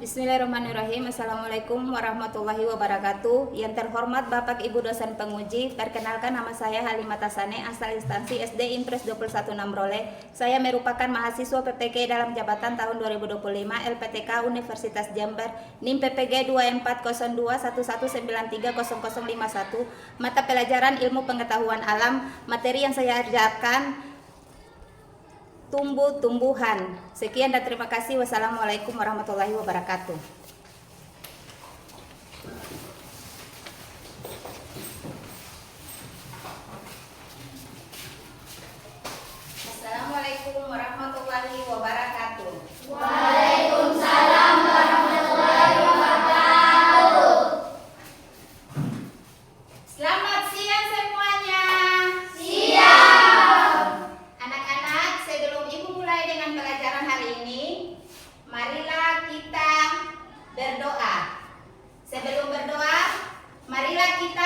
Bismillahirrahmanirrahim. Assalamualaikum warahmatullahi wabarakatuh. Yang terhormat Bapak Ibu dosen penguji, perkenalkan nama saya Halimah Tasane, asal instansi SD Impres 21 Namrole. Saya merupakan mahasiswa PPG dalam jabatan tahun 2025 LPTK Universitas Jember, NIM PPG 240211930051, mata pelajaran Ilmu Pengetahuan Alam. Materi yang saya ajarkan tumbuh-tumbuhan. Sekian dan terima kasih. Wassalamualaikum warahmatullahi wabarakatuh. Assalamualaikum warahmatullahi wabarakatuh. Waalaikumsalam warahmatullahi wabarakatuh. Selamat siang semuanya. Siang. Anak-anak, sebelum Ibu mulai dengan pelajaran hari ini, marilah kita berdoa. Sebelum berdoa, marilah kita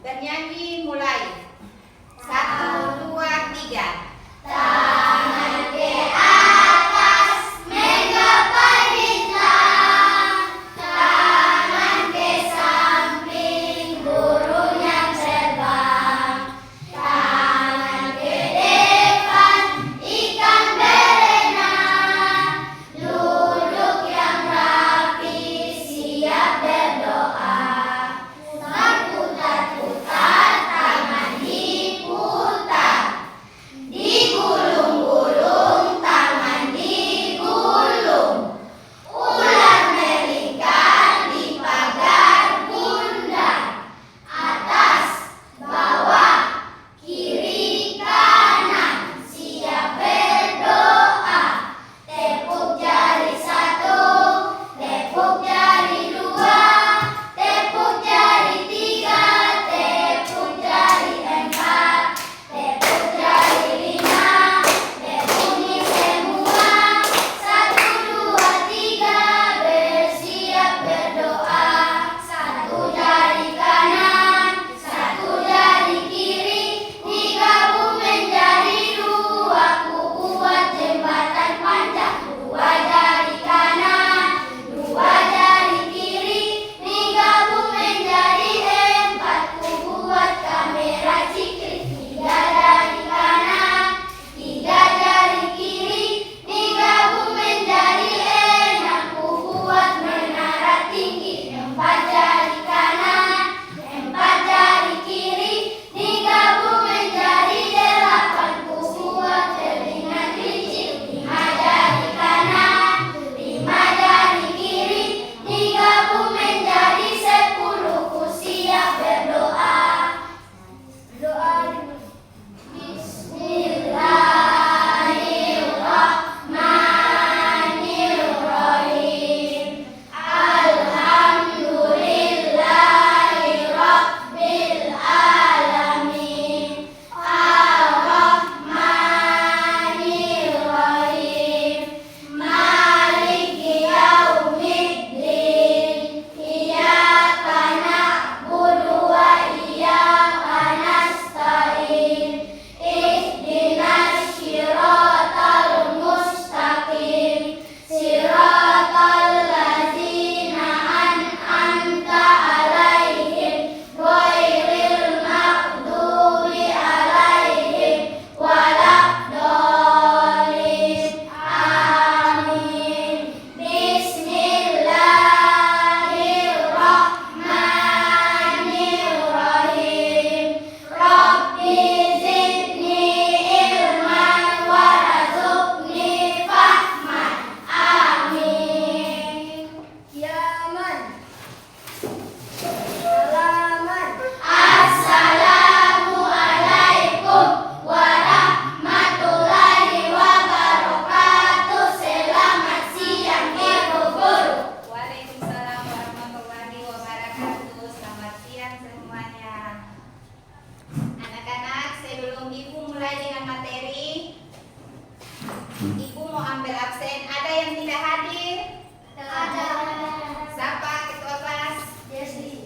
bernyanyi mulai. 1, 2, 3. Tangan ke atas, menggapai bintang. Tangan ke samping, burung yang terbang. Tangan ke depan, ikan berenang. Duduk yang rapi, siap berdoa. Putar-putar, tangan diputar. Digulung-gulung, tangan digulung. Ular melingkar di pagar bundar. Atas, bawah, kiri, kanan, siap berdoa. Tepuk jari 1, tepuk jari 2, tepuk jari 3, tepuk jari 4, tepuk jari 5, tepuk semua. 1, 2, 3, bersiap berdoa. 1 jari kanan, 1 jari kiri, digabung menjadi 2, ku buat jembatan panjang. 2 jari kanan, 2 jari kiri, digabung menjadi 4, ku buat kamera cikri. 3 jari kanan, 3 jari kiri, digabung menjadi 6, ku buat menara tinggi. 4 jari kanan, 4 jari kiri, digabung menjadi 8, ku buat telinga kecil. 5 jari kanan, 5 jari kiri, digabung menjadi 10, ku siap berdoa. Doa Bismillahirrahmanirrahim. Alhamdulillahirabbil alamin. Ar-Rahmanirrahim. Maliki yaumiddin. Iyyaka na'budu wa iyyaka nasta'in. Ihdinas siratal mustaqim. Siratal ladzina an'amta 'alaihim ghairil maghdubi 'alaihim waladdallin. Amin. Bismillahirrahmanirrahim. Rabbi zidni ilman warzuqni fahman. Amin. Yaman. Salaman. Assalamualaikum warahmatullahi wabarakatuh. Selamat siang Ibu Guru. Waalaikumsalam warahmatullahi wabarakatuh. Selamat siang semuanya. Anak-anak, sebelum Ibu mulai dengan materi, Ibu mau ambil absen. Ada yang tidak hadir? Ada. Siapa ketua kelas? Jesli.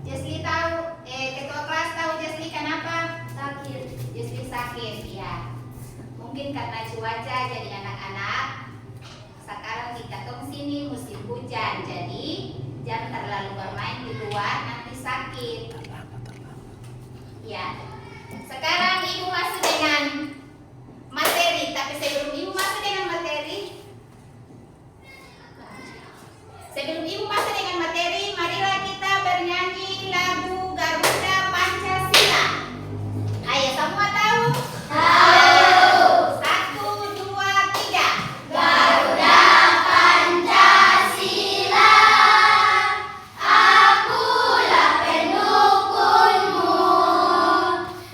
Jesli tahu? Ketua kelas tahu Jesli kenapa? Sakit. Jesli sakit, ya. Mungkin karena cuaca, jadi anak-anak sekarang kita ke sini musim hujan, jadi jangan terlalu bermain di luar, nanti sakit. Ya. Sekarang ibu masuk dengan materi, tapi sebelum ibu masuk dengan materi, marilah kita bernyanyi lagu Garuda Pancasila. Ayo semua tahu? Tahu. 1, 2, 3. Garuda Pancasila, akulah pendukungmu.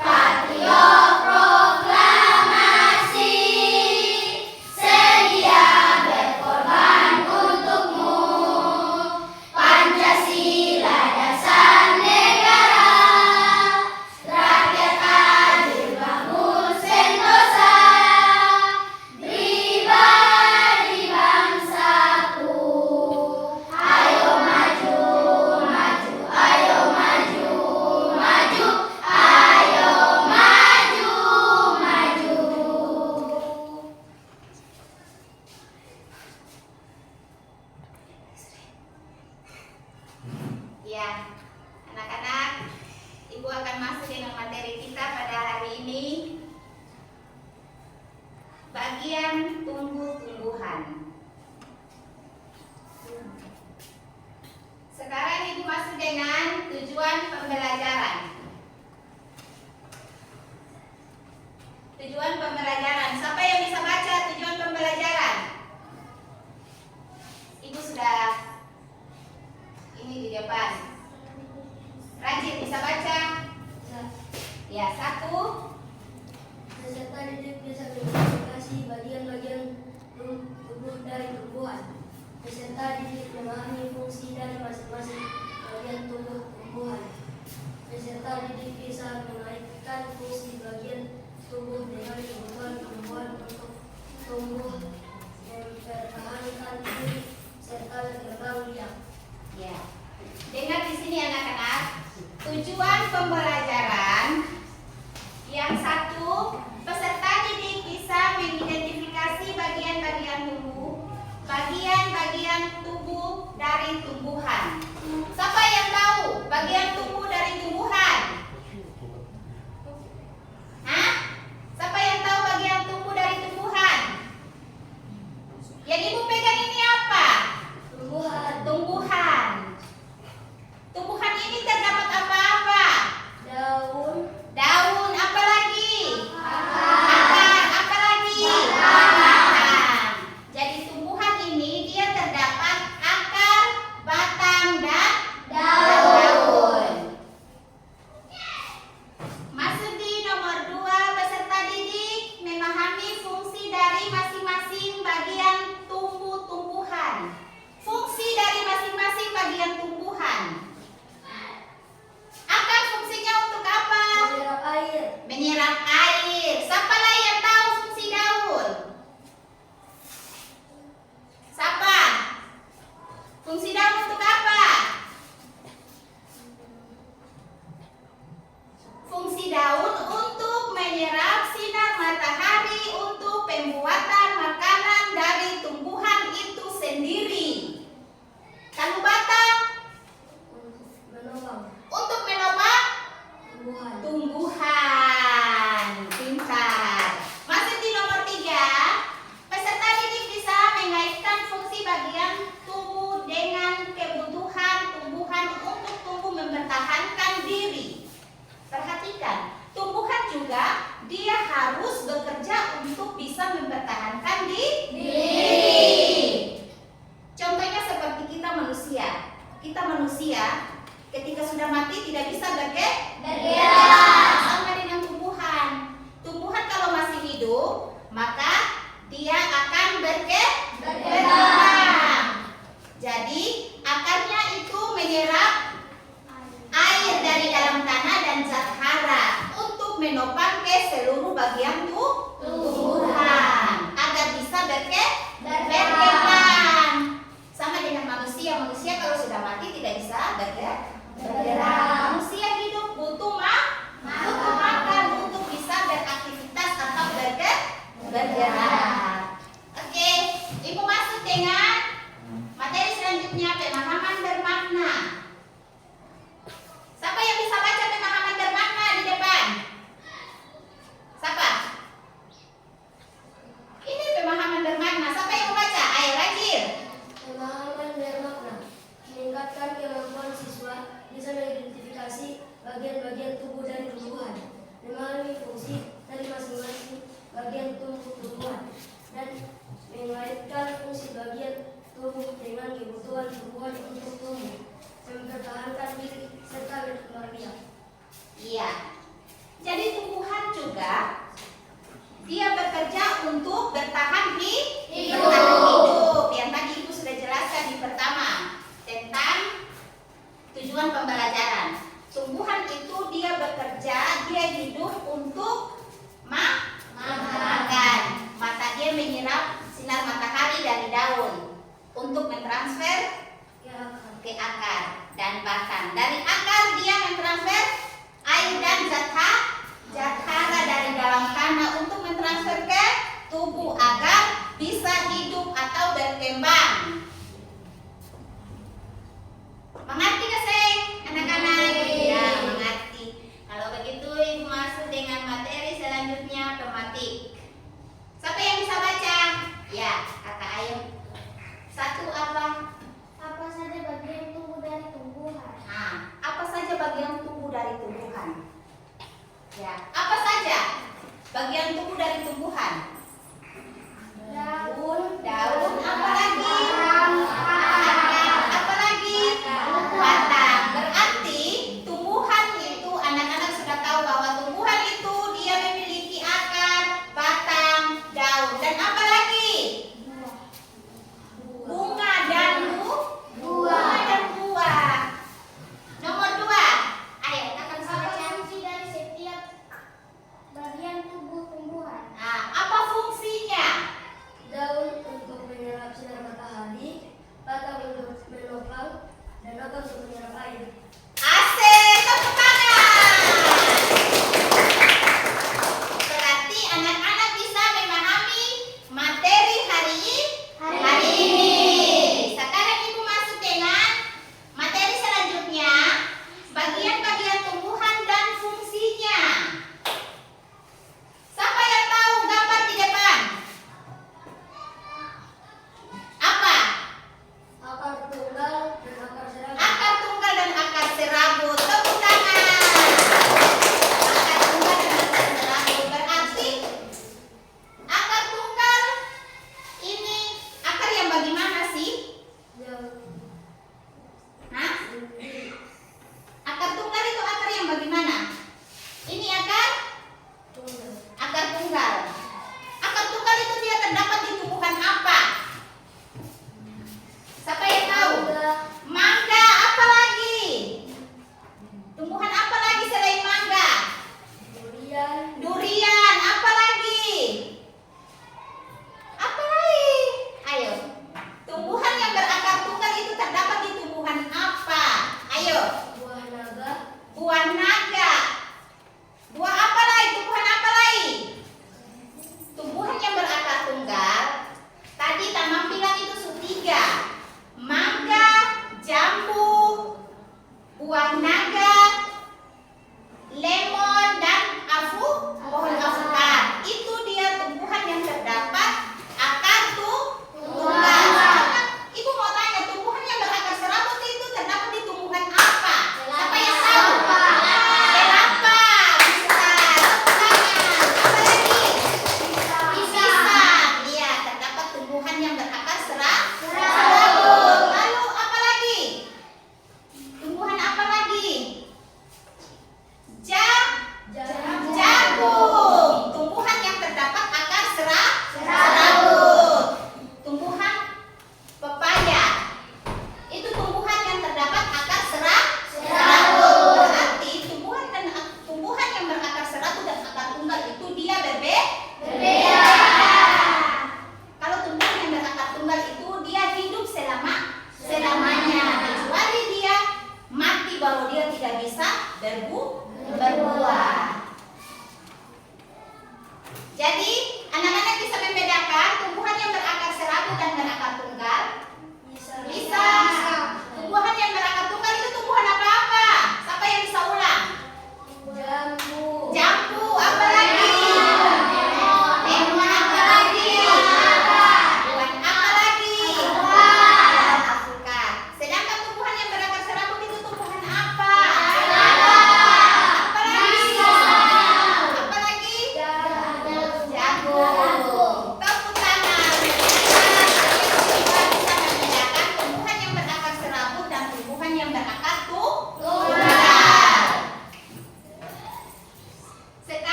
Patriot proklamasi, sedia berkorban untukmu. Pancasila dasar negara, rakyat adil bangun sentosa, pribadi bangsaku. Ayo maju, maju, ayo maju, maju, ayo maju, maju. Ya, anak-anak, ibu akan masuk dengan materi kita pada hari ini. Bagian tumbuh-tumbuhan. Sekarang ibu masuk dengan tujuan pembelajaran. Tujuan pembelajaran. Siapa yang bisa baca tujuan pembelajaran? Ibu sudah ini di depan. Rajin bisa baca? Ya, 1. Peserta didik bisa mengidentifikasi bagian-bagian tubuh dari tumbuhan. Peserta didik memahami fungsi dari masing-masing bagian tubuh tumbuhan. Peserta didik bisa mengaitkan fungsi bagian tubuh dengan kebutuhan tumbuhan untuk tumbuh, mempertahankan diri, serta berkembang biak. Ya. Dengar di sini anak-anak, tujuan pembelajaran yang 1, peserta didik bisa mengidentifikasi bagian-bagian tubuh dari tumbuhan. Siapa yang tahu bagian tubuh dari tumbuhan? Hah? Siapa yang tahu bagian tubuh dari tumbuhan? Yang ibu pegang ini apa? Tumbuhan, Tumbuhan. Tumbuhan ini terdapat apa-apa? daun, Daun, apa lagi? akar, Akar, apa lagi? Batang. Jadi tumbuhan ini dia terdapat akar, batang, dan daun. Masuk di nomor 2, peserta didik memahami fungsi dari masing-masing bagian tumbuhan. Fungsi dari masing-masing bagian tumbuhan. Akar fungsinya untuk apa? menyerap air, Menyerap air. Siapa lah yang tahu fungsi daun? Siapa? Fungsi daun untuk apa? Fungsi daun untuk menyerap sinar matahari untuk pembuatan makanan dari tumbuhan itu sendiri. Kalau batang menopang untuk menopang tumbuhan. tumbuhan. Pintar. Masuk di nomor 3, peserta didik bisa mengaitkan fungsi bagian tubuh dengan kebutuhan tumbuhan untuk tumbuh mempertahankan diri. Perhatikan, tumbuhan juga dia harus bekerja untuk bisa mempertahankan diri. Contohnya seperti kita manusia. Kita manusia ketika sudah mati tidak bisa bergerak. Sama dengan tumbuhan. Tumbuhan kalau masih hidup, maka dia akan berkembang. Jadi akarnya itu menyerap air dari dalam tanah dan zat hara untuk menopang ke seluruh bagian tumbuhan agar bisa berkembang. Sama dengan manusia. Manusia kalau sudah mati tidak bisa bergerak. Manusia hidup butuh makan untuk bisa beraktivitas atau berkembang. bergerak. Oke, Ibu masuk dengan materi selanjutnya, pemahaman bermakna. Siapa yang bisa baca pemahaman bermakna di depan? Siapa? Ini pemahaman bermakna. Siapa yang mau baca? Ayo rajin. Pemahaman bermakna meningkatkan kemampuan siswa bisa mengidentifikasi bagian-bagian tubuh dari tumbuhan, memahami fungsi dari masing-masing bagian tumbuhan, dan mengaitkan fungsi bagian tubuh dengan kebutuhan tumbuhan untuk tumbuh, mempertahankan diri serta berkembang biak. Iya. Jadi tumbuhan juga dia bekerja untuk bertahan Hidup. bertahan hidup. Yang tadi Ibu sudah jelaskan di pertama tentang tujuan pembelajaran. Tumbuhan itu dia bekerja, dia hidup untuk makan. Mata dia menyerap sinar matahari dari daun untuk mentransfer Ya, ke akar dan batang. Dari akar dia mentransfer air dan zat hara dari dalam tanah untuk mentransfer ke tubuh agar bisa hidup atau berkembang. Mengerti gak sih anak-anak? Ya, mengerti. Kalau begitu Ibu masuk dengan materi selanjutnya, pematik. Siapa yang bisa baca? Ya, Kakak Ayu. Satu apa? Apa saja bagian tubuh dari tumbuhan? Nah, apa saja bagian tubuh dari tumbuhan? Ya, apa saja bagian tubuh dari tumbuhan? Daun, Daun, apa lagi? batang,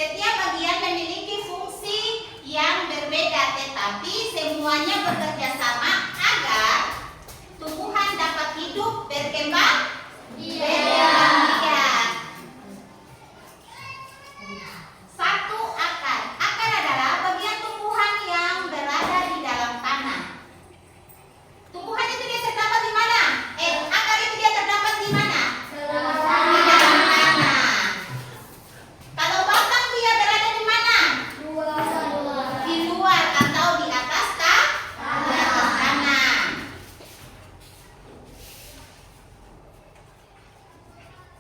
Setiap bagian memiliki fungsi yang berbeda, tetapi semuanya bekerja sama agar tumbuhan dapat hidup, berkembang, biak. Satu, akar. Akar adalah bagian tumbuhan yang berada di dalam tanah. Tumbuhan itu dia terdapat di mana? Akar itu dia terdapat di mana? Di dalam tanah. Kalau batang dia berada di mana? Di luar atau di atas tanah.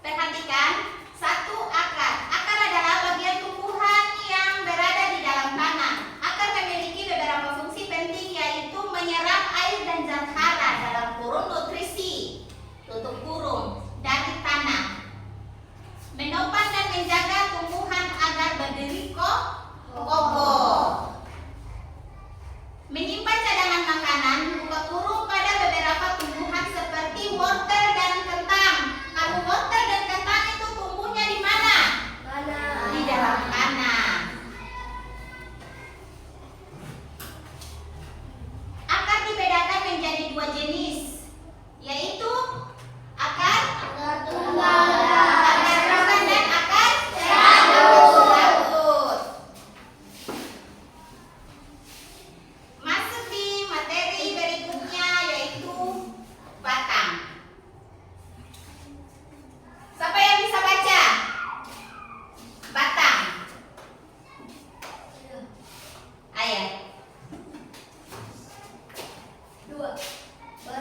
Perhatikan, satu, akar. Akar adalah bagian tumbuhan yang berada di dalam tanah. Akar memiliki beberapa fungsi penting, yaitu menyerap air dan zat hara dalam kurung nutrisi, tutup kurung, dari tanah, menopang dan menjaga tumbuhan agar berdiri kokoh, menyimpan cadangan makanan, buka kurung pada beberapa tumbuhan seperti wortel dan kentang. Kamu wortel dan kentang itu tumbuhnya di mana? Di dalam tanah. Akar dibedakan menjadi dua jenis, yaitu akar tunggal dan akar serabut. Masuk di materi berikutnya, yaitu batang. Siapa yang bisa baca? Batang. Ayat. 2.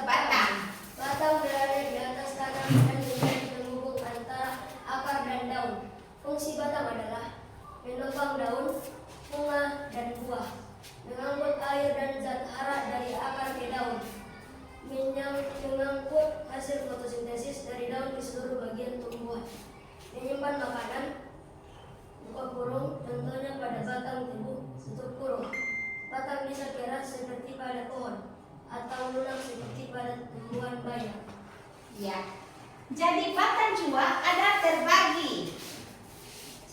Batang. Batang berada di atas tanah dan menjadi penghubung antara akar dan daun. Fungsi batang adalah menopang daun, bunga, dan buah, mengangkut air dan zat hara dari akar ke daun, mengangkut hasil fotosintesis dari daun ke seluruh bagian tumbuhan, menyimpan makanan, buka kurung, contohnya pada batang tebu, tutup kurung. Batang bisa keras seperti pada pohon, atau lunak seperti pada tumbuhan bayam. Ya. Jadi batang jua ada terbagi.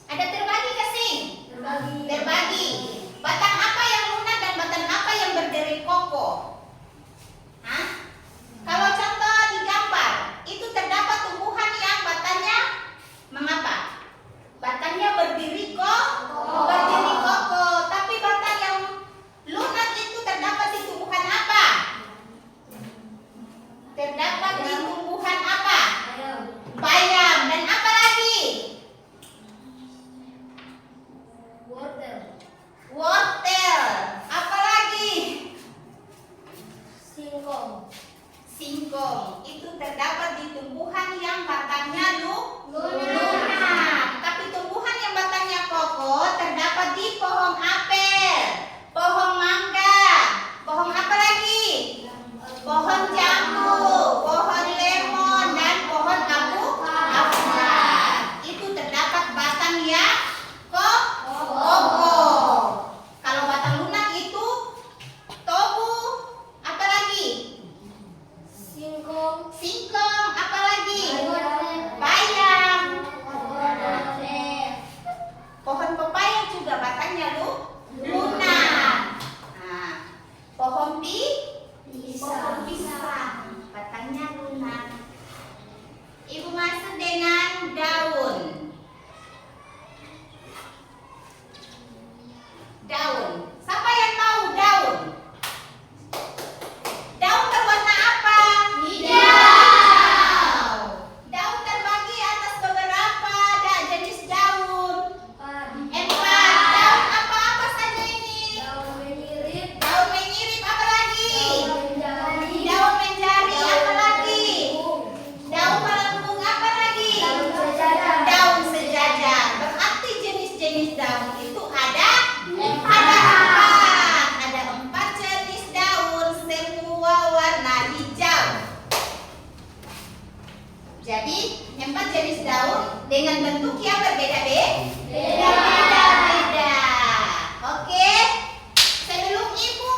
Ada terbagi ke sing? Terbagi. Batang apa yang lunak dan batang apa yang berdiri kokoh? Hah? Kalau contoh di gambar, itu terdapat tumbuhan yang batangnya mengapa? Batangnya berdiri kokoh. Tapi batang yang lunak itu terdapat di tumbuhan apa? Terdapat di tumbuhan apa? Bayam. Dan apa lagi? Wortel. Apa lagi? Singkong. Itu terdapat di tumbuhan yang batangnya lunak. Tapi tumbuhan yang batangnya kokoh terdapat di pohon apel, pohon mangga, pohon apa lagi? Pohon jambu, pohon lemon, dan pohon avokat. Itu terdapat batang yang kokoh. Kalau batang lunak itu tobu, apa lagi? Singkong, apa lagi? Bayam. Pohon pepaya juga batangnya lunak. Nah, pohon pisang, batangnya lunak. Ibu masuk dengan daun. Daun. Siapa yang tahu daun? Daun berwarna apa? Hijau. Daun terbagi atas beberapa jenis daun. 4. Daun apa saja ini? Daun menirip, Daun menyirip, apa lagi? daun menjari, Daun menjari, apa lagi? Daun melengkung, apa lagi? Daun sejajar. Berarti jenis-jenis daun itu ada 4. Ada 4 jenis daun, semua warna hijau. Jadi 4 jenis daun dengan bentuk yang berbeda-beda. Oke. Sebelum ibu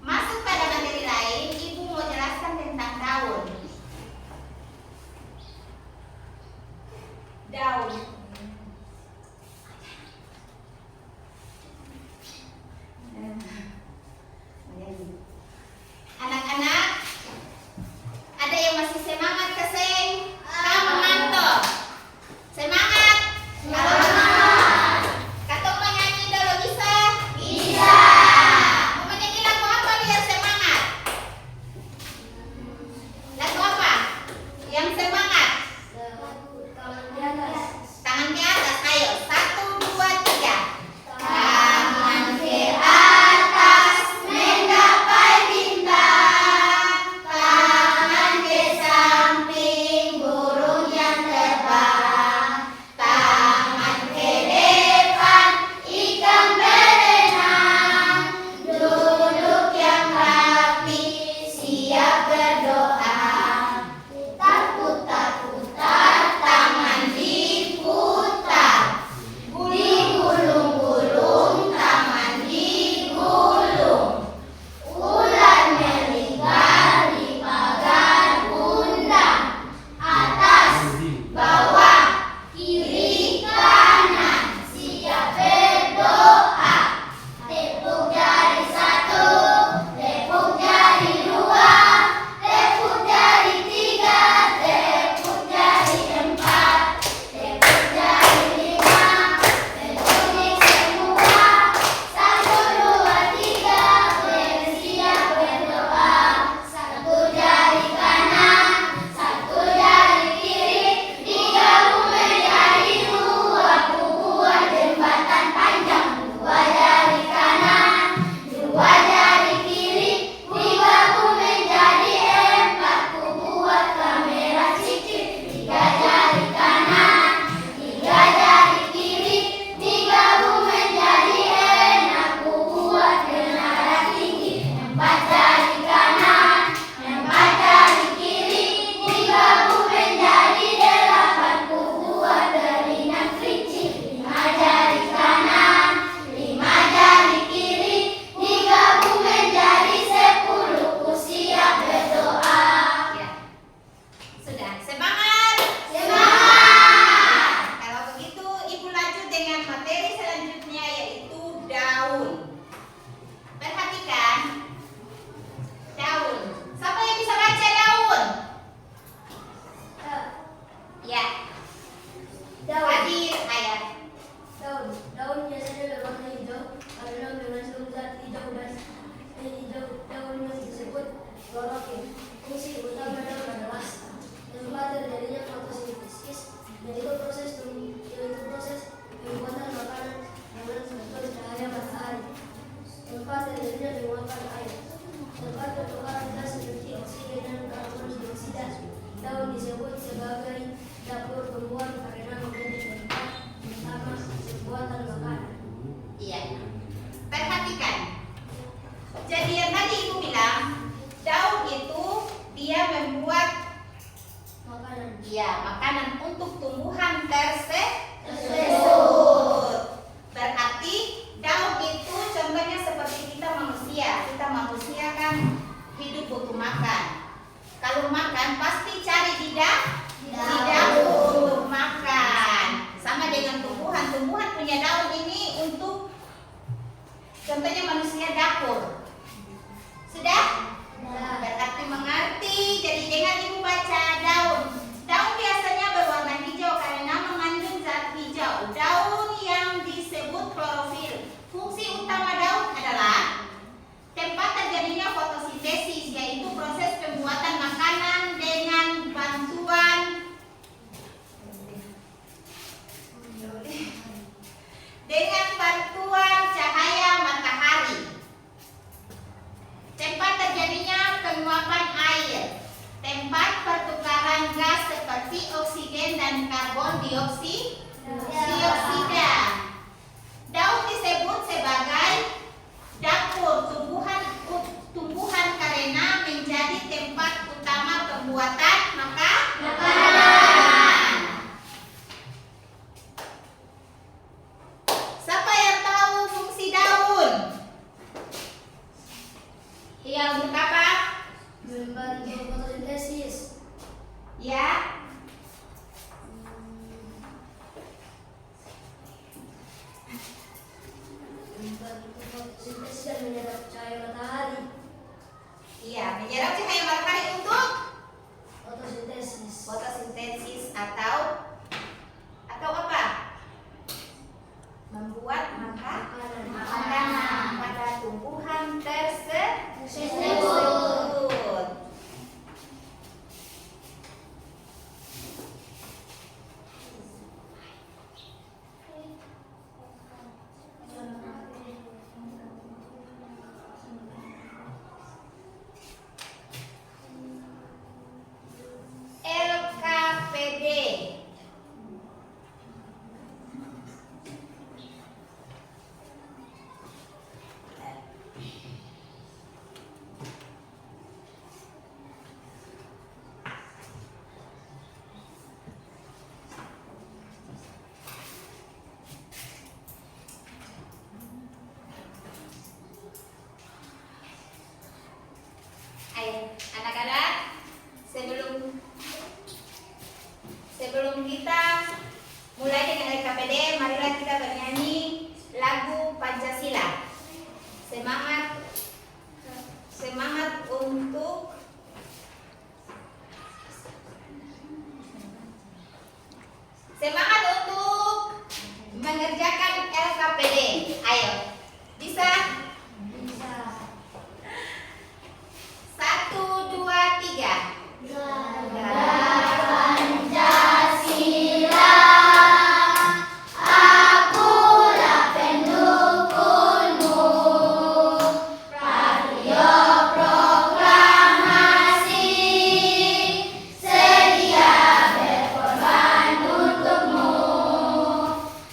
masuk pada materi lain, ibu mau jelaskan tentang daun. Daun. Yang semangat. Tangan di atas. Tangan ke atas. Ayo. 1, 2, 3. Tangan ke atas menggapai bintang, tangan ke samping burung yang terbang, tangan ke depan ikan berenang, duduk yang rapi siap berdoa. Putar-putar tangan diputar, digulung-gulung tangan digulung, ular melingkar di pagar undang, atas, bawah, kiri, kanan, siap berdoa. Tepuk jari 1, tepuk jari 2, tepuk jari 3, tepuk jari 4, tepuk jari 5, tepuk semua. 1, 2, 3, bersiap berdoa. 1 jari kanan, 1 jari kiri, digabung menjadi 2, ku buat jembatan panjang. 2 jari kanan, 2 jari kiri, digabung menjadi 4, ku buat kamera cicit. 3 jari kanan, 3 jari kiri, digabung menjadi 6, ku buat menara tinggi. 4 jari kanan, 4 jari kiri, digabung menjadi 8, ku buat berinak kerinci. 5 jari kanan, 5 jari kiri, digabung menjadi 10, ku siap berdoa. Ya. Sudah. Semangat. Semangat! Kalau begitu, Ibu lanjut dengan materi selanjutnya yaitu daun. Perhatikan. Daun. Siapa yang bisa baca daun? Ya. Hadir ayat. Daun biasanya berwarna hijau karena mengandung zat hijau dan daun yang disebut klorofil. Fungsi utama daun adalah tempat terjadinya fotosintesis, yaitu proses pembuatan makanan dengan bantuan cahaya matahari. Tempat terjadinya penguapan air. Tempat pertukaran gas seperti oksigen dan karbon dioksida. Daun disebut sebagai dapur tumbuhan karena menjadi tempat utama pembuatan makanan. Iya. Perhatikan. Jadi yang tadi Ibu bilang, daun itu dia membuat makanan untuk tumbuhan tersebut. Berarti daun itu contohnya seperti kita manusia. Kita manusia kan hidup butuh makan. Kalau makan pasti cari di dapur untuk makan. Sama dengan tumbuhan. Tumbuhan punya daun ini untuk contohnya manusia dapur. Sudah? Berarti mengerti. Jadi jangan Ibu baca daun. Daun biasanya berwarna hijau karena mengandung zat hijau. Daun yang disebut klorofil. Fungsi utama daun adalah tempat terjadinya fotosintesis, yaitu proses pembuatan makanan dengan bantuan cahaya matahari. Tempat terjadinya penguapan air. Tempat pertukaran gas seperti oksigen dan karbon dioksida. Daun disebut sebagai dapur tumbuhan karena menjadi tempat utama pembuatan makanan. Siapa yang tahu fungsi daun? Iya, untuk apa? Membantu fotosintesis. Ya. Membantu fotosintesis dan menyerap cahaya matahari. Iya, menyerap cahaya matahari untuk Fotosintesis atau apa? Membuat makanan pada tumbuhan tersebut. Ayo, anak-anak, sebelum kita mulai dengan LKPD, marilah kita bernyanyi lagu Pancasila. Semangat untuk mengerjakan LKPD. Ayo, bisa? Bisa. 1, 2, 3. Pancasila, akulah pendukungmu. Radio proklamasi, sedia berkorban untukmu.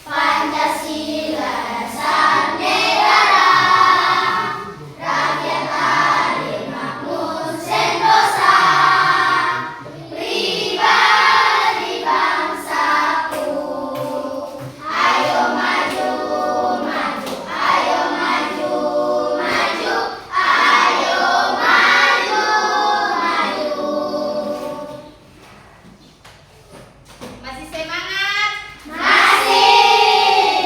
Pancasila dasar negara, rakyat adil makmur sentosa. Pribadi bangsaku, ayo maju, maju, ayo maju, maju, ayo maju, maju. Masih semangat? Masih.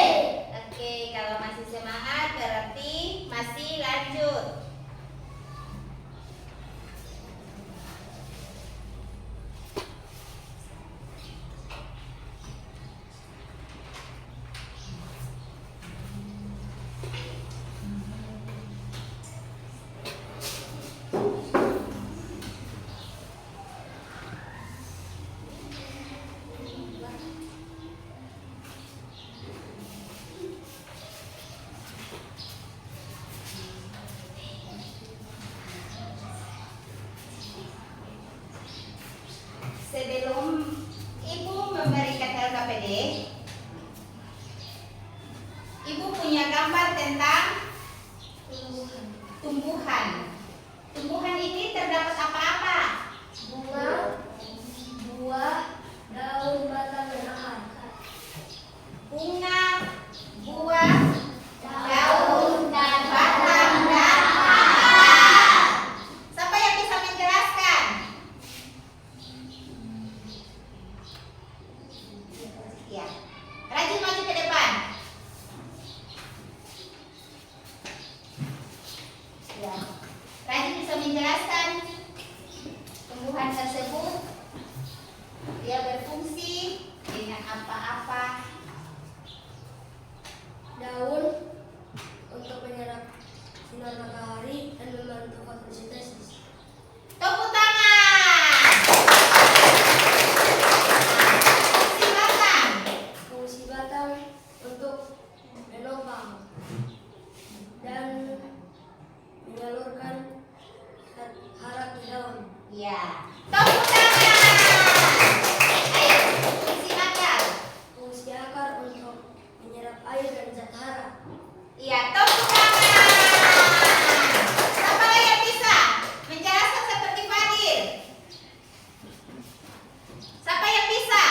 Oke, kalau masih semangat berarti masih lanjut. Sebelum Ibu memberikan LKPD, Ibu punya gambar tentang tumbuhan. Tumbuhan ini terdapat apa-apa? Bunga, buah, daun, batang, dan akar. Bunga, buah, daun, dan batang, dan akar. Siapa yang bisa menjelaskan? Ya, rajin maju ke depan. Ya, rajin bisa menjelaskan tumbuhan tersebut. Dia berfungsi dengan apa-apa? Daun untuk menyerap sinar matahari dan membantu fotosintesis. Tepuk tangan. Fungsi batang. Fungsi batang untuk menopang dan menyalurkan hara ke daun. Ya, tepuk tangan. Ayo, fungsi akar. Fungsi akar untuk menyerap air dan zat hara. Iya, tepuk tangan. Siapa yang bisa menjelaskan seperti Fadil? Siapa yang bisa?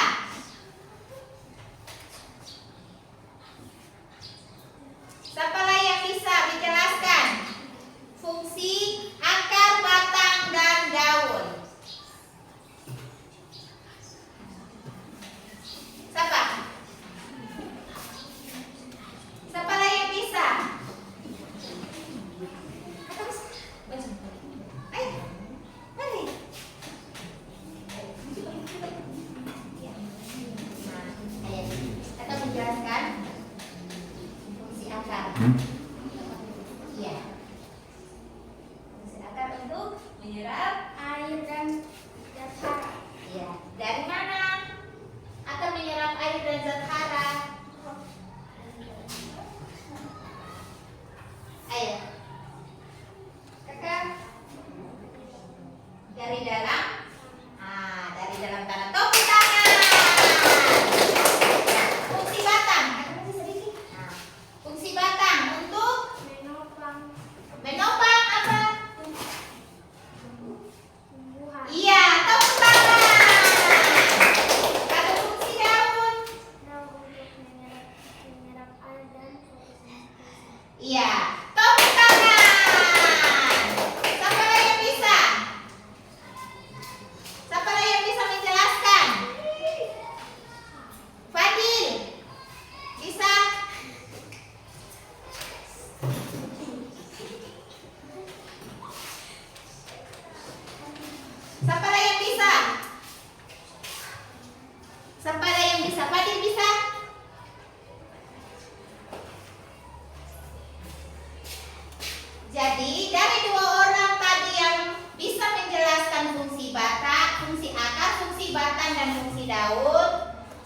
Siapa yang bisa menjelaskan fungsi akar, batang, dan daun? Siapa? Siapa yang bisa? Ayo, mari. Ya. Nah, ayo. Kita menjelaskan fungsi akar. Ya. Fungsi akar untuk menyerap Air dan zat hara. ya. Dari mana akan menyerap air dan zat hara? Ayo. Kakak. Dari dalam. Dari dalam tanah. Tepuk tangan. Fungsi batang. Kakak kasih sedikit. Fungsi batang untuk menopang apa? Tumbuhan. Iya, tepuk tangan. Kalau fungsi daun. Daun untuk menyerap air dan fotosintesis. Iya, tepuk tangan. Siapa yang bisa? fungsi batang dan fungsi daun.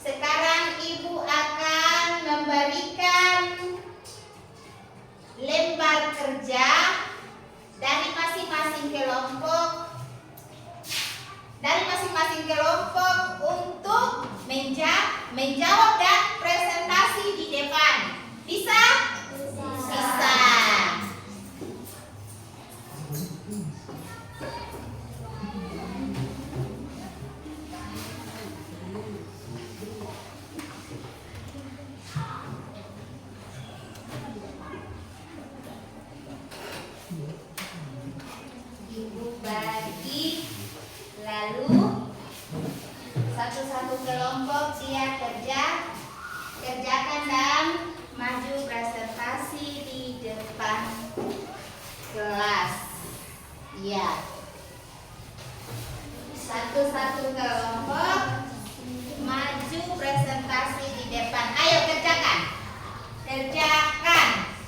Sekarang Ibu akan memberikan lembar kerja dari masing-masing kelompok untuk menjawab dan presentasi di depan. Bisa? Bisa. Ibu bagi, lalu satu-satu kelompok dia kerjakan dan maju presentasi di depan kelas. Ya, satu-satu kelompok maju presentasi di depan. Ayo kerjakan.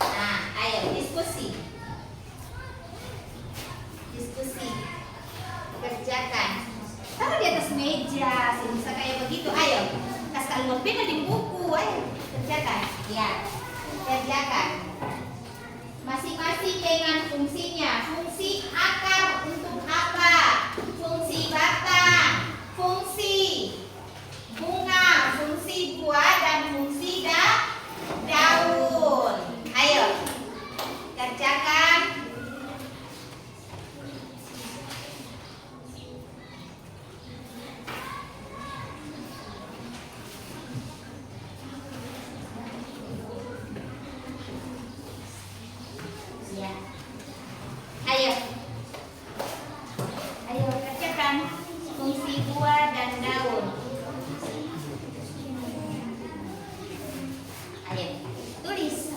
Nah, ayo diskusi. Kerjakan. Taruh di atas meja, bisa kayak begitu. Ayo, kasih kalian pena di buku. Ayo, kerjakan. Ya, kerjakan. Masing-masing dengan fungsinya. Fungsi akar untuk apa? Fungsi batang, fungsi bunga, fungsi buah, dan fungsi daun. Ayo, kerjakan. Ya. Ayo kerjakan fungsi buah dan daun. Ayo tulis.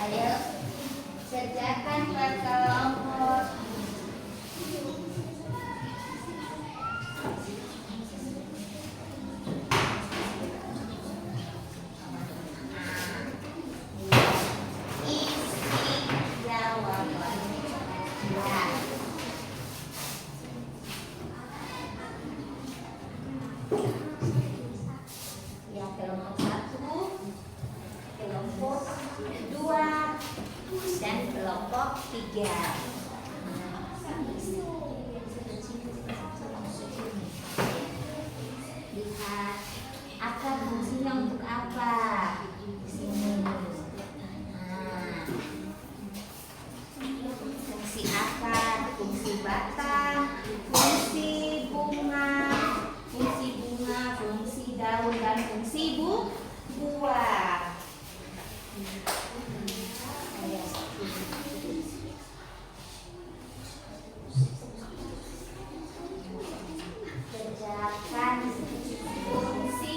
Ayo kerjakan per kelompok. Ya, kelompok 1, kelompok 2, dan kelompok 3. Lihat akar fungsinya untuk apa? Di sini. Nah, fungsi akar, fungsi batang, fungsi bunga, fungsi daun, dan fungsi buah. Kerjakan fungsi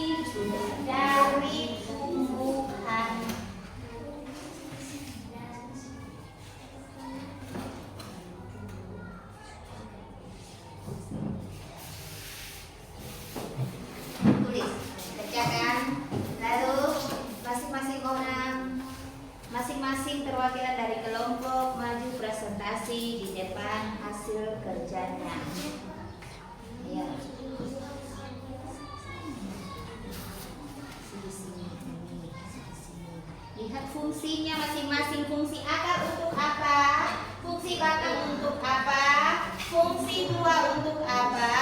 dari tumbuhan. Tulis, kerjakan. Lalu masing-masing perwakilan dari kelompok maju presentasi di depan hasil kerjanya. Ya. Lihat fungsinya masing-masing. Fungsi akar untuk apa? Fungsi batang untuk apa? Fungsi buah untuk apa?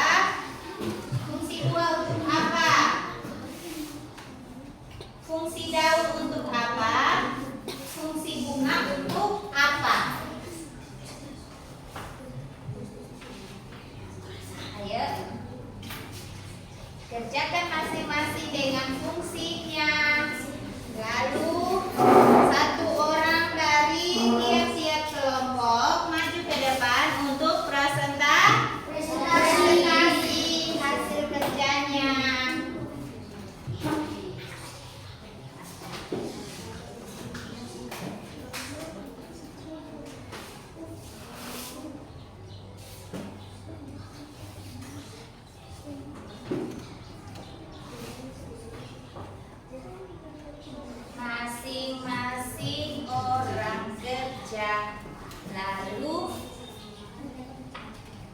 Fungsi buah untuk apa? Fungsi daun untuk apa? Fungsi bunga untuk apa? Ayo kerjakan masing-masing dengan fungsinya. Lalu satu orang dari tiap-tiap kelompok maju ke depan untuk presentasi hasil kerjanya.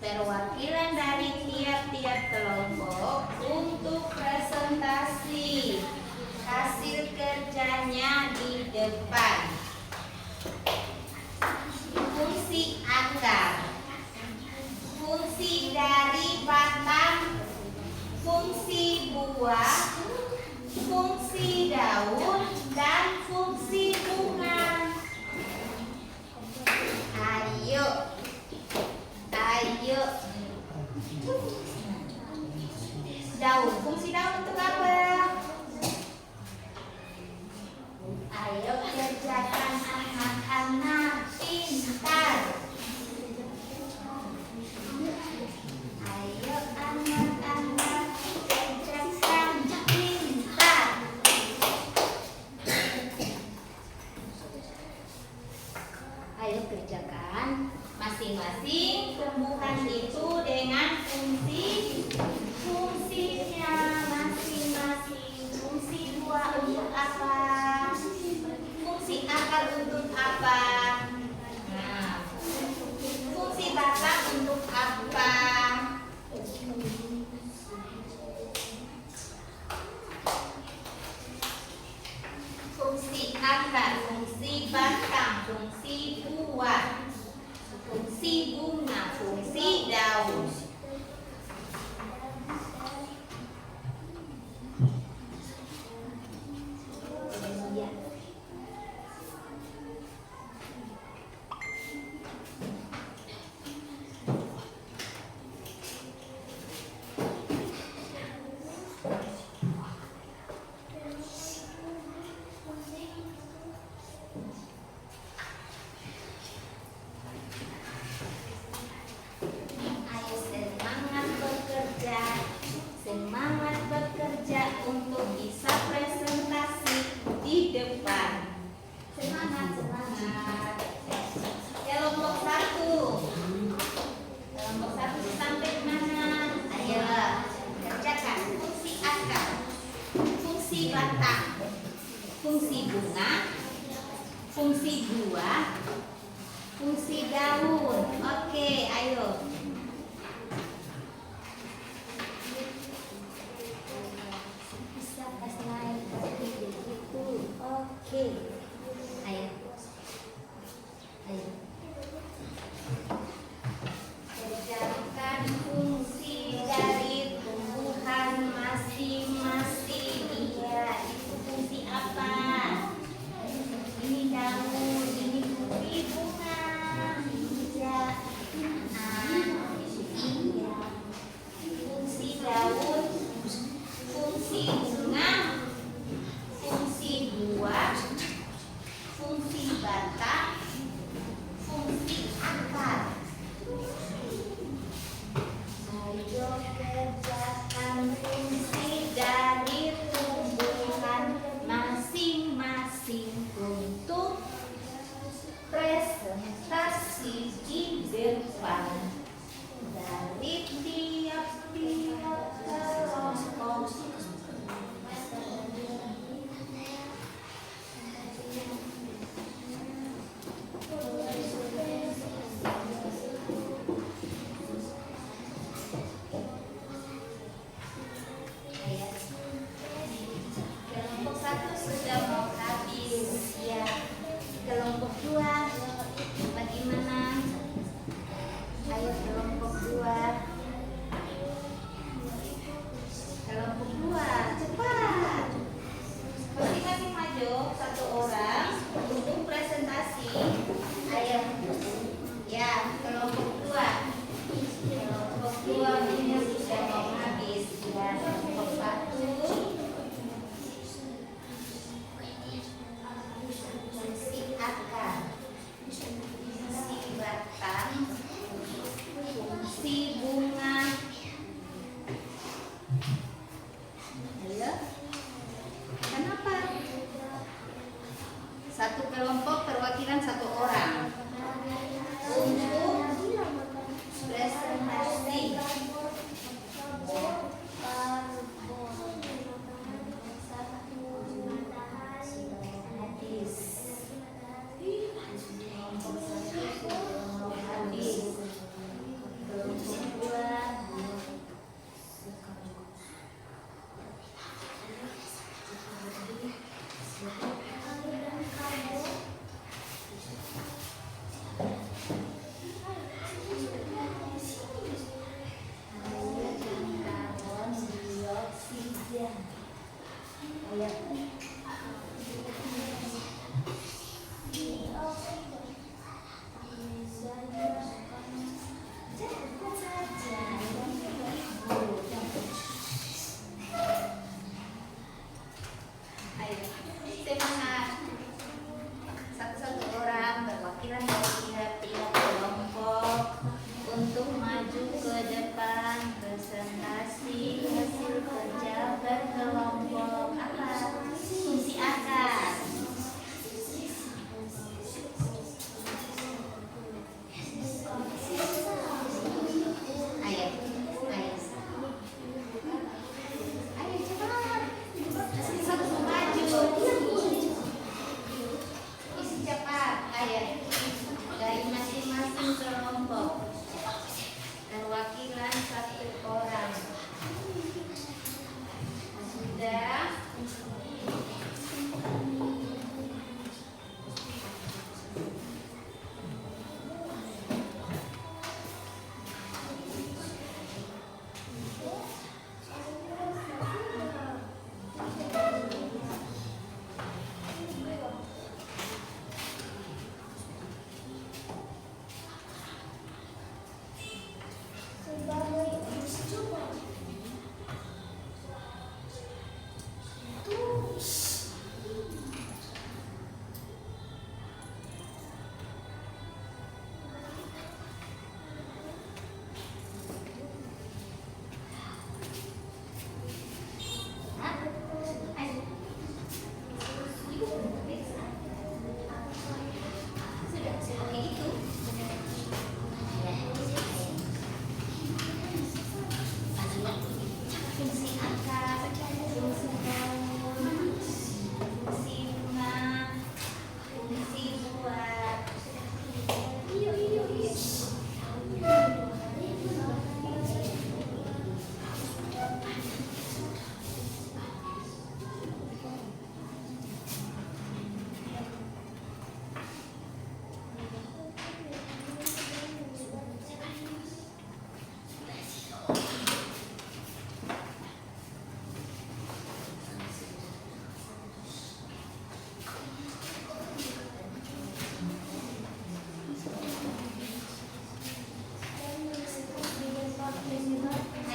perwakilan dari tiap-tiap kelompok untuk presentasi hasil kerjanya di depan. Fungsi akar, fungsi dari batang, fungsi buah, fungsi daun, dan fungsi bunga. Ayo, ayo. Daun, fungsi daun untuk apa? Ayo kerjakan anak-anak pintar. Ayo anak-anak kerjakan pintar. Ayo kerjakan masing-masing tumbuhan itu dengan fungsinya masing-masing. Fungsi buah untuk apa? Fungsi akar untuk apa? Nah, fungsi batang untuk apa? Fungsi akar, fungsi batang, fungsi buah, fungsi bunga, fungsi daun. Ya. Ayo semangat bekerja untuk bisa presentasi di depan. Semangat. Kelompok satu sampai mana? Ayo kerjakan fungsi akar, fungsi batang, fungsi bunga, fungsi buah, fungsi daun. Oke, ayo. Bisa pas naik kaki begitu. Oke. Ayo. Kerjakan fungsi dari tumbuhan masing-masing. Iya, itu fungsi apa? Ini daun, ini bunga. Iya. Iya. Fungsi daun, fungsi bunga, fungsi buah, fungsi batang, fungsi akar. Ayo kerjakan fungsi dari tumbuhan masing-masing untuk presentasi di depan dari tiap-tiap kelompok. Kelompok satu sudah mau habis ya. Kelompok dua bagaimana? Ayo kelompok dua. Kelompok dua cepat. Masing-masing maju satu orang untuk presentasi. Ayo. Ya, kelompok dua. Kelompok dua ini sudah mau habis ya. Kelompok satu. Fungsi akar, fungsi batang, fungsi bunga. Ayo. Kenapa? Satu kelompok perwakilan satu orang untuk presentasi maju ke depan, presentasi hasil kerja berkelompok. Apa? Fungsi akar. Ayo, ayo. Ayo cepat. Satu maju. Isi cepat. Ayo. Dari masing-masing kelompok. Perwakilan satu orang. Sudah. sebagai uji coba. Fungsi akar, fungsi daun, fungsi bunga, fungsi buah.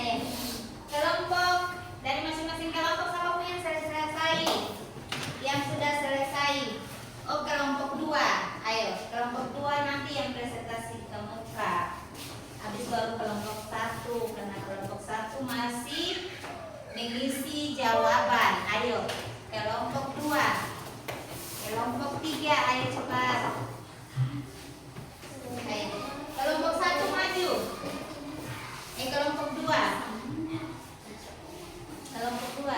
Ayo, kelompok dari masing-masing kelompok siapa yang selesai? Yang sudah selesai. Oh, kelompok 2. Ayo, kelompok 2 nanti yang presentasi ke muka. Habis baru kelompok 1 karena kelompok 1 masih mengisi jawaban. Ayo, kelompok 2. Kelompok 3, ayo cepat. Ayo, kelompok 1 maju. Kelompok 2. Kelompok 2.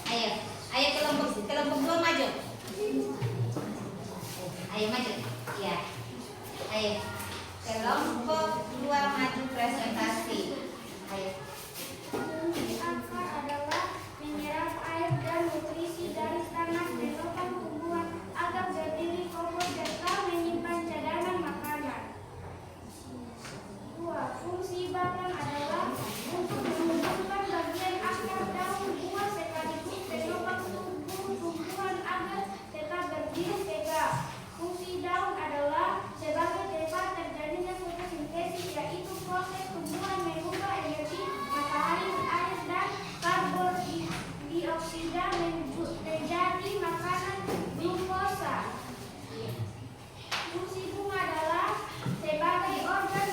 Ayo, ayo kelompok 2 maju. Ayo maju. Ya. Ayo. Kelompok 2 maju presentasi. Ayo. Akar adalah menyerap air dan nutrisi dari tanah menopang tumbuhan agar berdiri kokoh serta menyimpan cadangan makanan. 2. Fungsi batang adalah untuk menumbuhkan bagian akar, daun, buah sekaligus menopang tumbuhan agar tetap berdiri tegak. Fungsi daun adalah sebagai tempat terjadinya fotosintesis, yaitu proses tumbuhan mengubah energi matahari, air, dan karbon dioksida menjadi makanan glukosa. Fungsi bunga adalah sebagai organ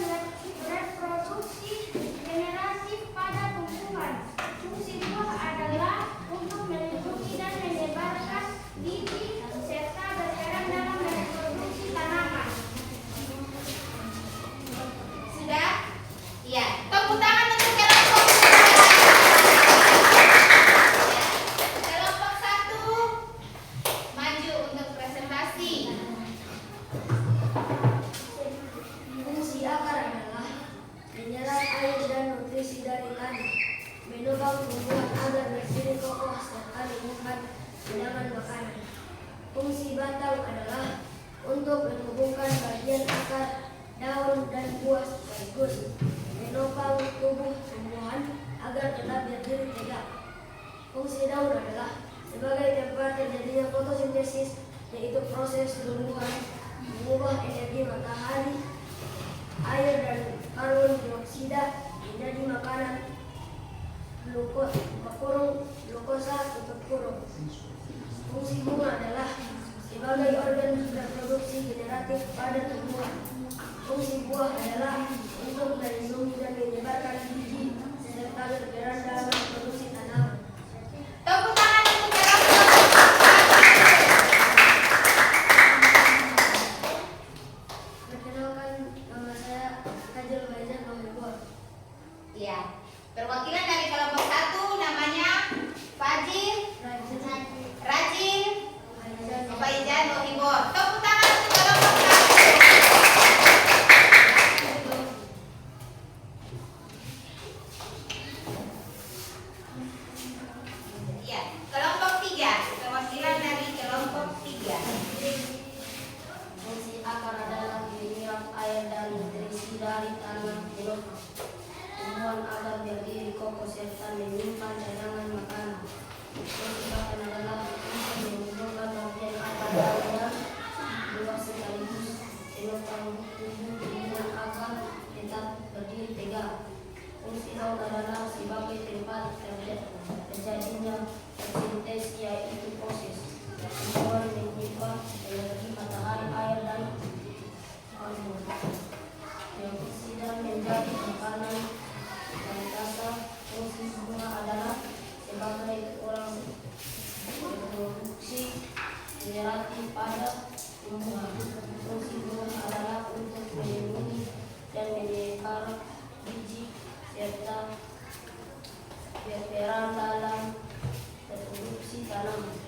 reproduksi generatif pada tumbuhan. Fungsi buah adalah untuk melindungi dan menyebarkan biji serta berperan dalam reproduksi tanaman. Sudah? Iya. Tepuk tangan untuk kelompok 2. Kelompok 1 maju untuk presentasi. Fungsi akar adalah menyerap air dan nutrisi dari tanah, menopang tumbuhan agar berdiri kokoh serta menyimpan cadangan makanan. Fungsi batang adalah untuk menghubungkan bagian akar, daun, dan buah sekaligus menopang tubuh tumbuhan agar tetap berdiri tegak. Fungsi daun adalah sebagai tempat terjadinya fotosintesis, yaitu proses tumbuhan mengubah energi matahari, air, dan karbon dioksida menjadi makanan glukosa tutup kurung. Fungsi bunga adalah sebagai organ reproduksi generatif pada tumbuhan. Fungsi buah adalah untuk melindungi dan menyebarkan biji serta berperan dalam produksi tanaman. Tepuk tangan untuk kelompok. Perkenalkan, nama saya Kajal Faizan Mahmud. Ya, perwakilan dari kelompok 1 namanya Fajir, Rajin, Faizan Mohibor. Tepuk tangan untuk kelompok 1. Ya, kelompok 3, perwakilan dari kelompok 3. Fungsi akar adalah menyerap air dan nutrisi dari tanah tumbuhan agar berdiri kokoh serta menyimpan cadangan makanan. Fungsi pakan adalah untuk mengumpulkan bagian akar daunnya luas sekaligus menopang tubuh tumbuhan agar tetap berdiri tegak. Fungsi daun adalah sebagai tempat terjadinya fotosintesis, yaitu proses tumbuhan menyimpan energi matahari, air, dan karbon dioksida menjadi makanan dan dasar. Fungsi bunga adalah sebagai orang reproduksi generatif pada tumbuhan. Fungsi bunga adalah untuk melindungi dan menyebar biji serta berperan dalam reproduksi tanaman.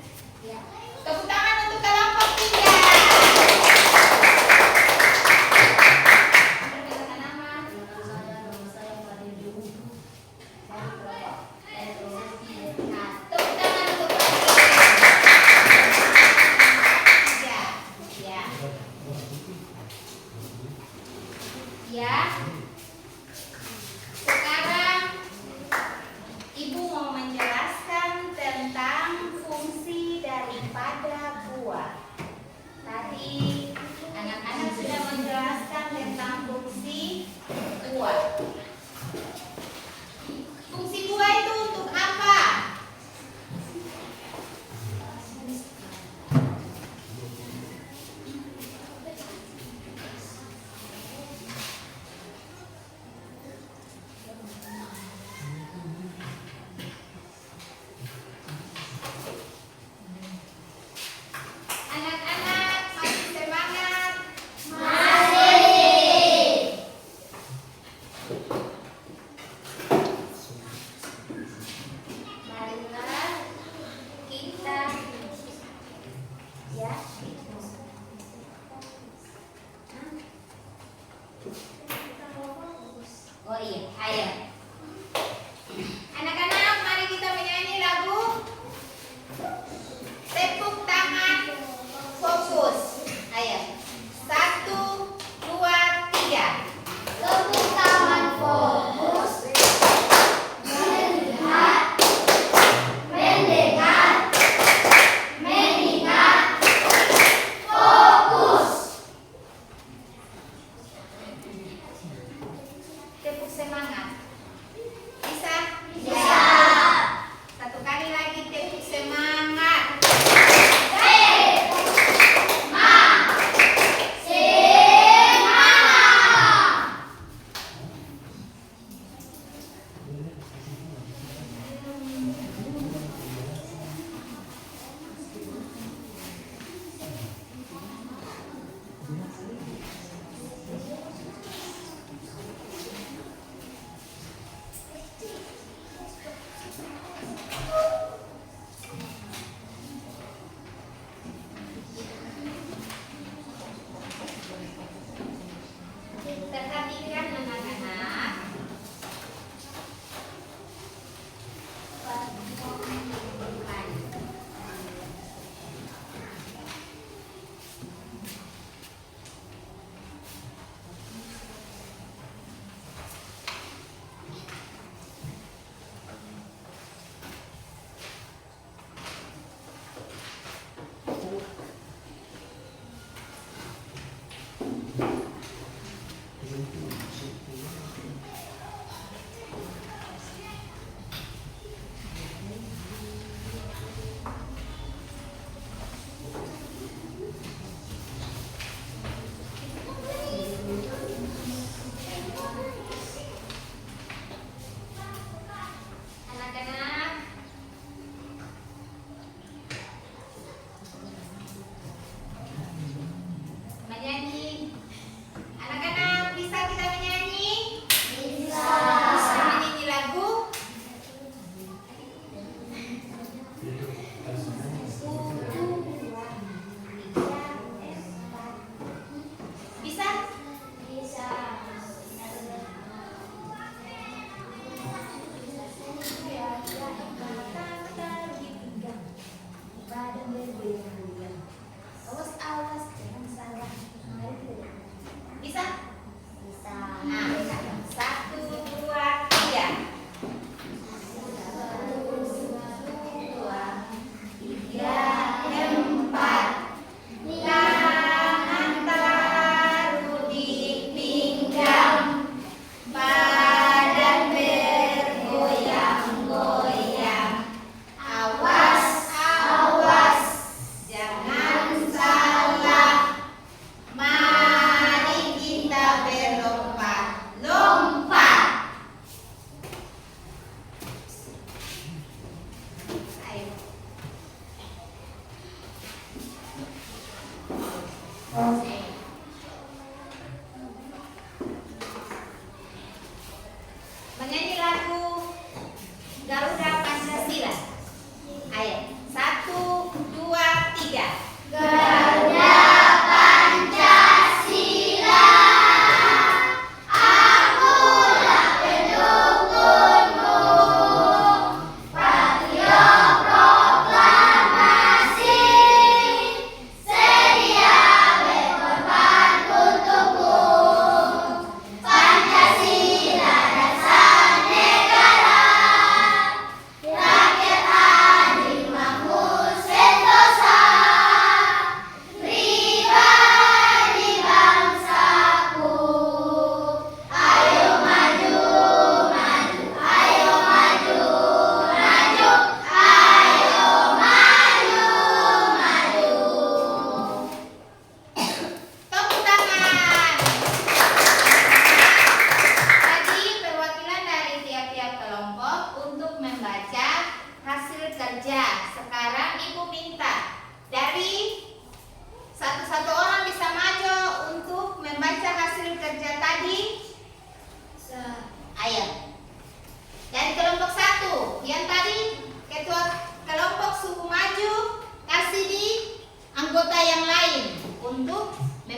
Ya. Tepuk tangan untuk kelompok 3. Perkenalkan nama. Nama saya Fadil Juhu. Saya proses Nah, tepuk tangan untuk Fajir. 3. Ya.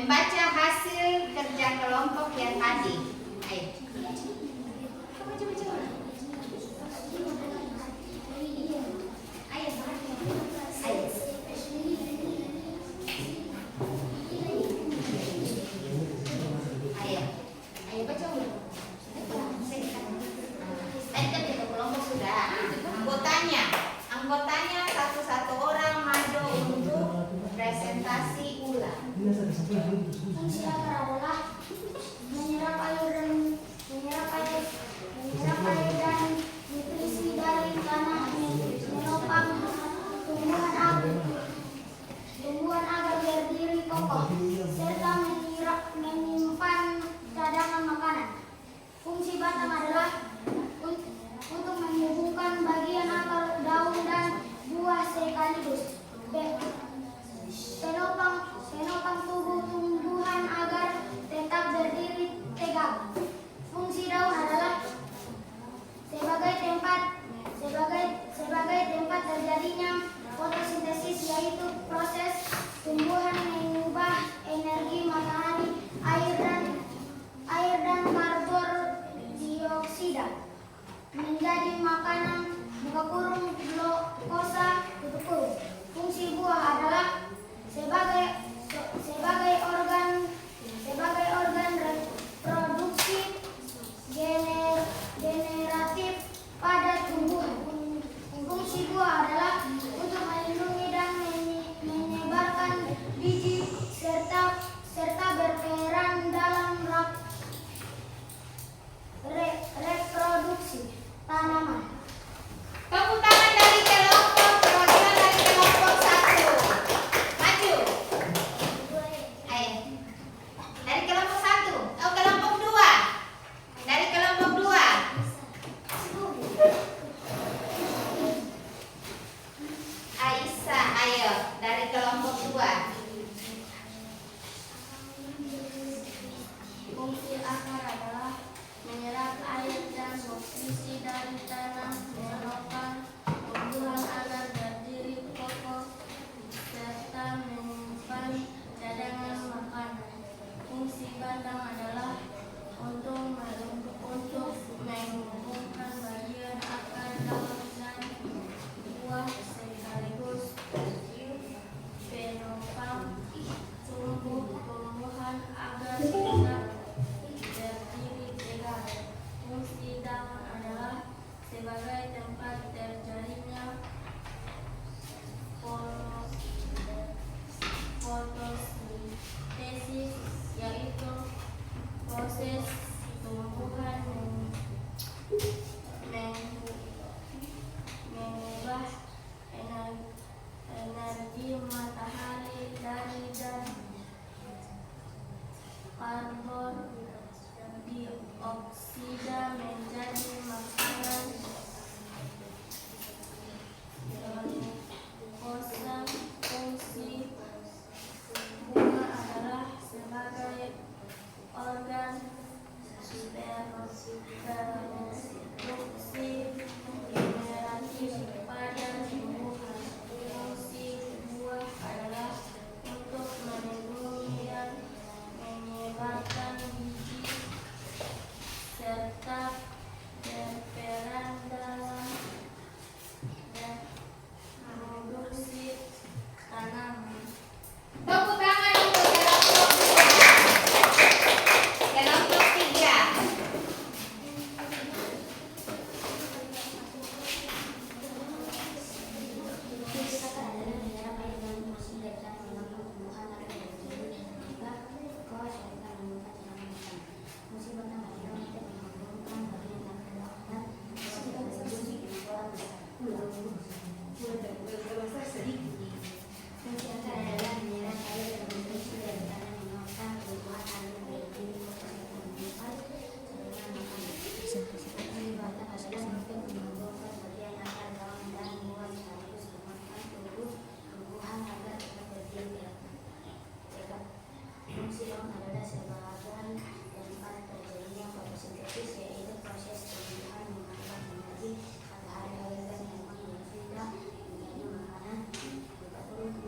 Membaca hasil kerja kelompok yang tadi. Ayo. Ayo baca ulang. Tadi kan itu kelompok sudah. Anggotanya satu-satu orang maju untuk presentasi ulang. Fungsi akar adalah menyerap air dan nutrisi dari tanah, menopang tumbuhan agar berdiri kokoh, serta menyimpan cadangan makanan. Fungsi batang adalah untuk menghubungkan bagian akar, daun, dan buah sekaligus. Penopang tubuh tumbuhan agar tetap berdiri tegak. Fungsi daun adalah sebagai tempat terjadinya fotosintesis, yaitu proses tumbuhan mengubah energi matahari, air dan karbon dioksida menjadi makanan glukosa tutup kurung. Fungsi buah adalah sebagai organ reproduksi generatif pada tumbuhan. Fungsi buah adalah untuk melindungi dan menyebarkan biji serta berperan dalam reproduksi tanaman. Tepuk tangan dari kelompok perwakilan dari kelompok 1. Maju. Ayo. Dari kelompok 1. Oh, kelompok 2. Dari kelompok 2. Aisyah, ayo. Dari kelompok 2. Fungsi akar adalah menyerap air dan nutrisi dari tanah, menopang tumbuhan agar berdiri kokoh, serta menyimpan cadangan makanan. Fungsi batang adalah untuk menghubungkan bagian akar, daun, dan buah sekaligus. Penopang tumbuhan agar tetap berdiri tegak. Fungsi daun adalah sebagai tempat terjadinya fotosintesis, yaitu proses tumbuhan mengubah energi matahari dan karbon dioksida menjadi makanan glukosa. Fungsi bunga adalah sebagai organ reproduksi generatif pada tumbuhan. Fungsi buah adalah untuk melindungi dan menyebarkan biji serta berperan dalam reproduksi tanaman. Tepuk tangan untuk kelompok 3. Fungsi akar adalah menyerap air dan nutrisi dari tanah, menopang tumbuhan agar berdiri tegak, kokoh, serta menyimpan cadangan makanan. Fungsi batang adalah untuk menghubungkan bagian akar, daun, dan buah sekaligus. Fungsi akar adalah menyerap air dan nutrisi dari tanah, menopang tumbuhan agar berdiri kokoh, serta menyimpan cadangan makanan. Fungsi batang adalah untuk menghubungkan bagian akar, daun, dan buah sekaligus. Menopang tumbuhan agar tetap berdiri tegak. Fungsi daun adalah sebagai tempat terjadinya fotosintesis, yaitu proses tumbuhan mengubah energi matahari, air, dan karbon dioksida menjadi makanan. Fungsi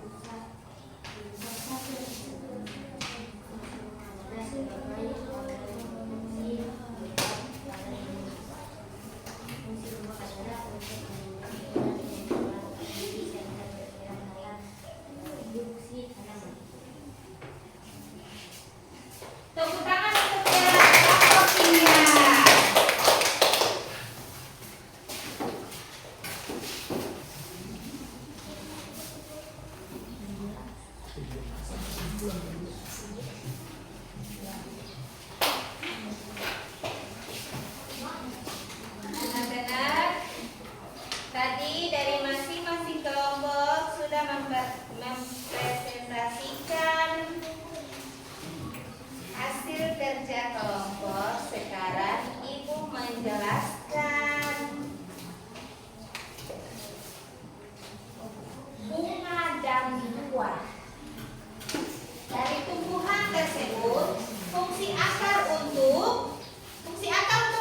tersebut, fungsi akar untuk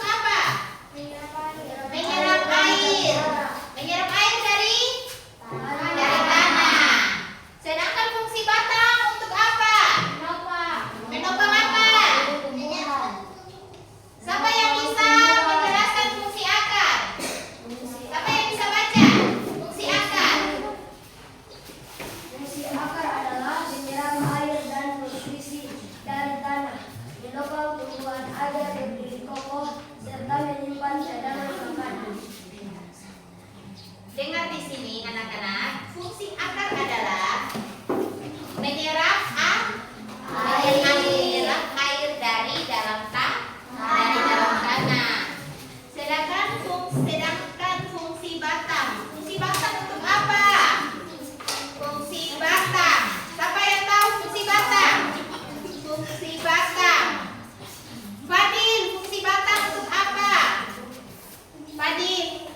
apa? Menyerap air. Menyerap air dari tanah. Sedangkan fungsi batang untuk apa? Menopang apa? Siapa yang bisa menjelaskan fungsi akar? Siapa yang bisa baca fungsi akar? Fungsi akar adalah menyerap air dan nutrisi dari tanah, menopang tumbuhan agar berdiri kokoh, serta menyimpan cadangan makanan. Dengar di sini anak-anak, fungsi akar adalah menyerap air dari dalam tanah. Sedangkan fungsi batang untuk apa? Fungsi batang. Siapa yang tahu fungsi batang? Fungsi batang. Fadil, fungsi batang untuk apa? Fadil,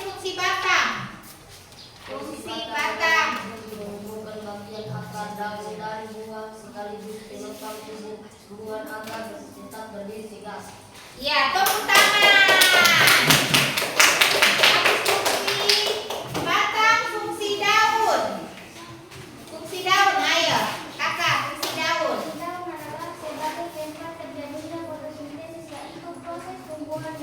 fungsi batang. Fungsi batang. Menghubungkan bagian akar daun dari bunga sekaligus menopang tumbuhan akar tetap berdiri tegak. Ya, tepuk tangan. Habis fungsi batang, fungsi daun. Fungsi daun, ayo. Kakak, fungsi daun. Daun adalah sebagai tempat terjadinya fotosintesis, yaitu proses tumbuhan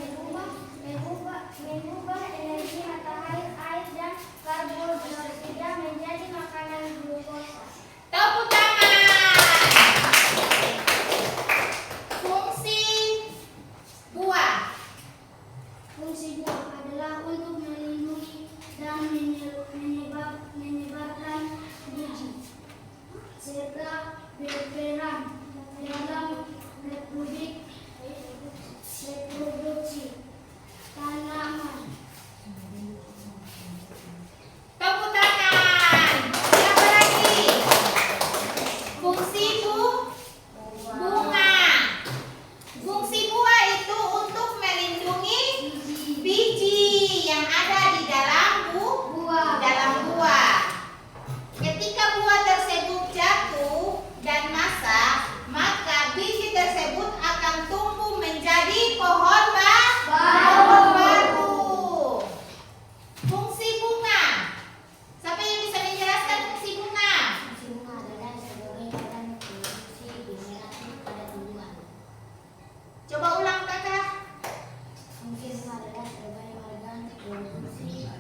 mengubah energi matahari, air, dan karbon dioksida menjadi makanan glukosa. Tepuk tangan. Fungsi buah. Fungsi buah adalah untuk melindungi dan menyebarkan biji serta berperan dalam reproduksi tanaman. Tepuk tangan. Siapa lagi? Fungsi bunga. Fungsi buah itu untuk melindungi biji yang ada di dalam buah. Ketika buah tersebut jatuh dan masak, maka biji tersebut akan tumbuh menjadi pohon baru. Fungsi bunga. Siapa yang bisa menjelaskan fungsi bunga? Fungsi bunga adalah sebagai badan produksi generatif pada tumbuhan. Coba ulang kakak. Fungsi bunga adalah sebagai organ produksi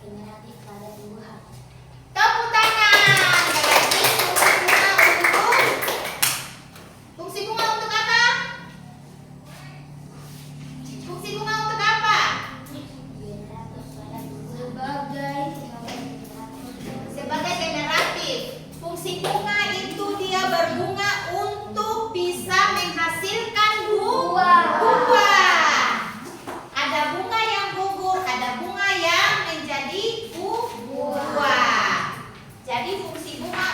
generatif pada tumbuhan. Tepuk tangan. Berarti fungsi bunga untuk apa? Fungsi bunga untuk apa? Generatif pada tumbuhan. Sebagai generatif. Fungsi bunga itu dia berbunga untuk bisa menghasilkan buah. Ada bunga yang gugur, ada bunga yang menjadi buah. Jadi fungsi bunga